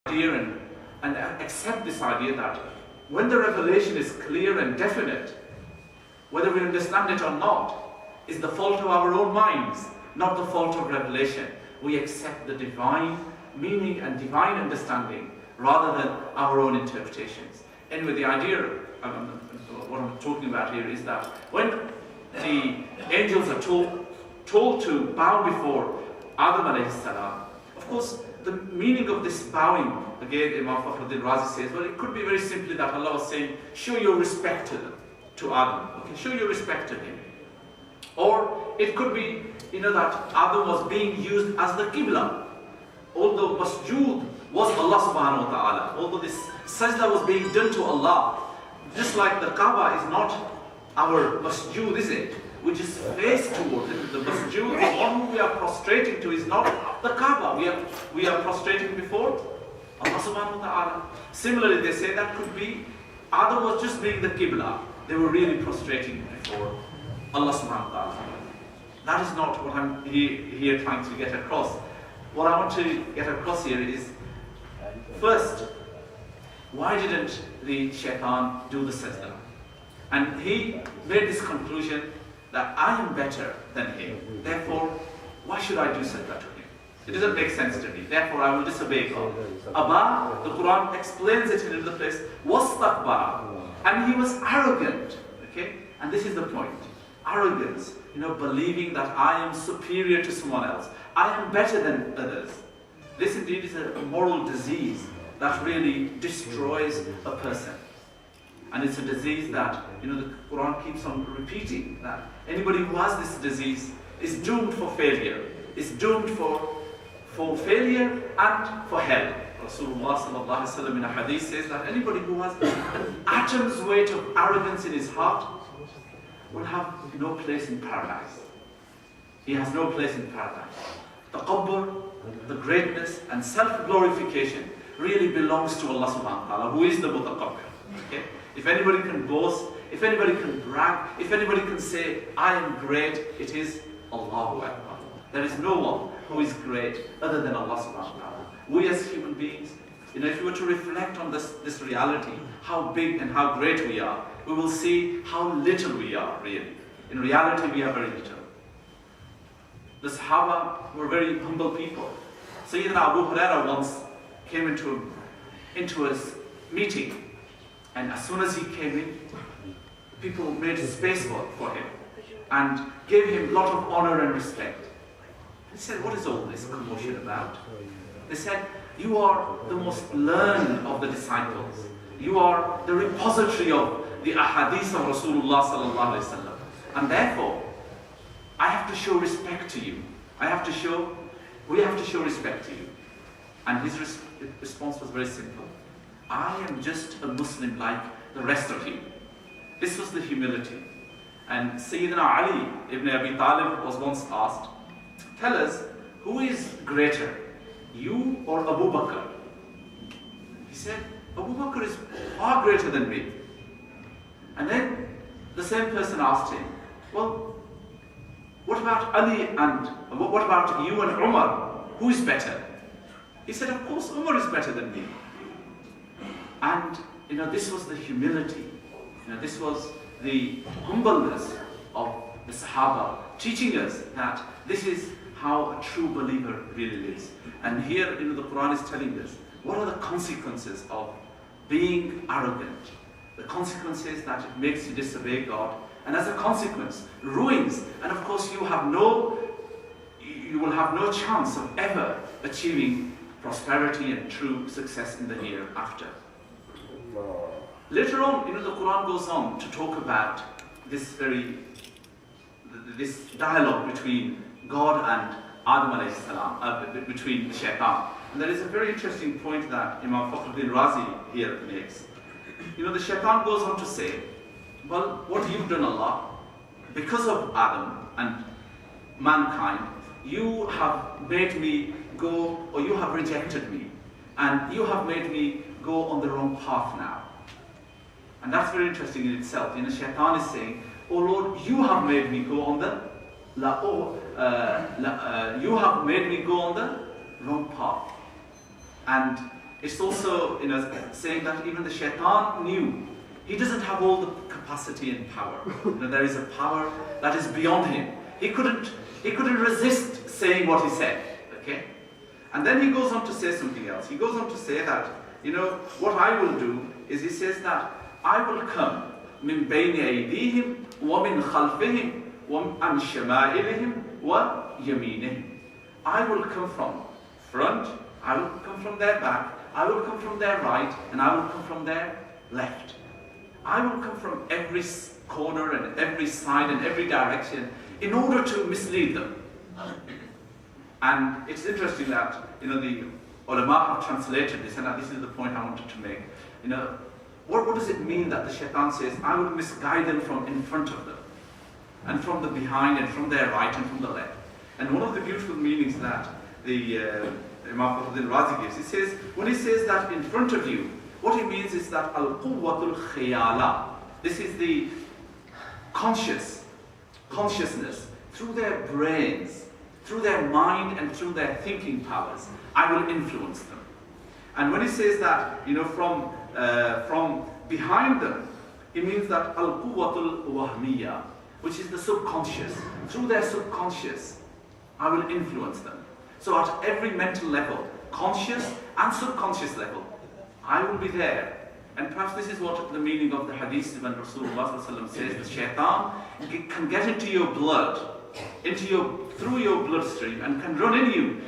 idea and accept this idea that when the revelation is clear and definite, whether we understand it or not, is the fault of our own minds, not the fault of revelation. We accept the divine meaning and divine understanding rather than our own interpretations. Anyway, the idea, what I'm talking about here, is that when the angels are told to bow before Adam alayhi salam, of course, the meaning of this bowing, again, Imam Fakhruddin Razi says, well, it could be very simply that Allah was saying, show your respect to them, to Adam. Okay, show your respect to him. Or it could be, that Adam was being used as the Qibla. Although masjood was Allah subhanahu wa ta'ala, although this sajda was being done to Allah, just like the Kaaba is not our masjood, is it? We just face towards it. The masjood, the one who we are prostrating to, is not the Kaaba. We are prostrating before Allah subhanahu wa ta'ala. Similarly, they say that could be Adam was just being the Qibla. They were really prostrating before Allah subhanahu wa ta'ala. That is not what I'm here trying to get across. What I want to get across here is, first, why didn't the shaitan do the sajda? And he made this conclusion that I am better than him. Therefore, why should I do sajda to him? It doesn't make sense to me. Therefore, I will disobey God. Abba, the Quran explains it in another place, wastakbara. And he was arrogant. Okay? And this is the point. Arrogance, believing that I am superior to someone else. I am better than others. This indeed is a moral disease that really destroys a person. And it's a disease that, the Quran keeps on repeating, that anybody who has this disease is doomed for failure, is doomed for failure and for hell. Rasulullah sallallahu alaihi wasallam in a hadith says that anybody who has an atom's weight of arrogance in his heart will have no place in paradise. He has no place in paradise. Taqabbur, the greatness and self-glorification really belongs to Allah subhanahu wa ta'ala, who is the mutaqabbir. Okay? If anybody can boast, if anybody can brag, if anybody can say, I am great, it is Allahu Akbar. There is no one who is great other than Allah subhanahu wa ta'ala. We as human beings, if you were to reflect on this reality, how big and how great we are, we will see how little we are, really. In reality, we are very little. The Sahaba were very humble people. Sayyidina Abu Hurairah once came into a meeting, and as soon as he came in, people made space for him and gave him a lot of honor and respect. He said, what is all this commotion about? They said, you are the most learned of the disciples. You are the repository of the ahadith of Rasulullah sallallahu alaihi wasallam. And therefore, I have to show respect to you. We have to show respect to you. And his response was very simple. I am just a Muslim like the rest of you. This was the humility. And Sayyidina Ali ibn Abi Talib was once asked, tell us, who is greater, you or Abu Bakr? He said, Abu Bakr is far greater than me. And then the same person asked him, well, what about Ali and what about you and Umar? Who is better? He said, of course, Umar is better than me. And this was the humility. This was the humbleness of the Sahaba, teaching us that this is how a true believer really lives. And here, the Quran is telling us what are the consequences of being arrogant. The consequences that it makes you disobey God, and as a consequence, ruins. And of course, you will have no chance of ever achieving prosperity and true success in the hereafter. Later on, the Quran goes on to talk about this dialogue between God and Adam alayhi salam, between the shaitan. And there is a very interesting point that Imam Fakhruddin Razi here makes. The shaitan goes on to say, well, what you've done, Allah, because of Adam and mankind, you have made me go, or you have rejected me, and you have made me go on the wrong path now. And that's very interesting in itself. Shaitan is saying, oh Lord, you have made me go on the you have made me go on the wrong path. And It's also, saying that even the shaitan knew he doesn't have all the capacity and power. There is a power that is beyond him. He couldn't resist saying what he said. Okay? And then he goes on to say something else. He goes on to say that, what I will do is, he says that I will come min bayni aydihim wa min khalfihim wa an shama'ilihim wa yaminihim. I will come from front, I will come from their back, I will come from their right, and I will come from their left. I will come from every corner and every side and every direction in order to mislead them. And it's interesting that, the ulama have translated this, and this is the point I wanted to make. What does it mean that the shaitan says, I will misguide them from in front of them, and from the behind, and from their right, and from the left? And one of the beautiful meanings that the Imam Al-Azhari gives, he says, when he says that in front of you, what he means is that al-quwwatul khayala. This is the consciousness through their brains, through their mind, and through their thinking powers. I will influence them. And when he says that, from behind them, it means that al-quwwatul wahmiya, which is the subconscious. Through their subconscious, I will influence them. So at every mental level, conscious and subconscious level, I will be there. And perhaps this is what the meaning of the hadith when Rasulullah says the shaitan can get into your blood, through your bloodstream, and can run in you